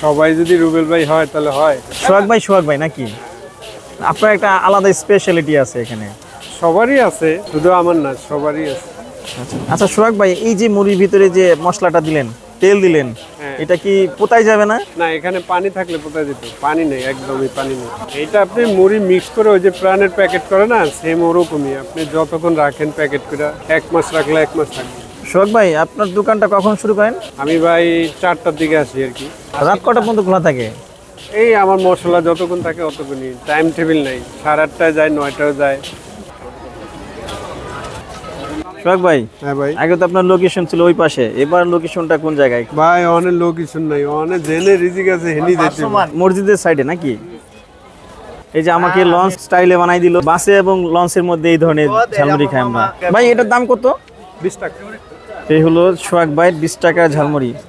সবাই যদি রুবেল ভাই হয় তাহলে হয়। সোহাগ ভাই নাকি? আপনার একটা আলাদা স্পেশালিটি আছে এখানে। সবারই আছে, শুধু আমার না, সবারই আছে। আচ্ছা সোহাগ ভাই, এই যে মুড়ির ভিতরে যে মশলাটা দিলেন, তেল দিলেন, এটা কি পোতাই যাবে না? না, এখানে পানি থাকলে কোথায় যেত? পানি নেই, একদমই পানি নেই। এটা আপনি মুড়ি মিক্স করে ওই যে প্রাণের প্যাকেট করে না, সেম ওরকমই। আপনি যতক্ষণ রাখেন প্যাকেট করে, 1 মাস রাখলে 1 মাস থাকবে। সোহাগ ভাই, আপনার দোকানটা কখন শুরু করেন? আমি ভাই 4টার দিকে আসি আর কি। রাত কটা পর্যন্ত খোলা থাকে? এই আমার মশলা যতক্ষণ থাকে অতক্ষণই, টাইম টেবিল নাই। 8:30টায় যায়, 9টায় যায়। সোহাগ ভাই, হ্যাঁ ভাই। আগে তো আপনার লোকেশন ছিল ওই পাশে, এবার লোকেশনটা কোন জায়গায়? ভাই অনেক লোকেশন নাই, অনেক জেনে রিজিক আছে, হেনি যেতে। মসজিদের সাইডে নাকি? এই যে আমাকে লঞ্চ স্টাইলে বানাই দিল, বাসে এবং লঞ্চের মধ্যে এই ধরনের ঝালমুড়ি খাই আমরা। ভাই এটার দাম কত? 20 টাকা। এই হলো সোহাগ ভাই 20 টাকা ঝালমুড়ি।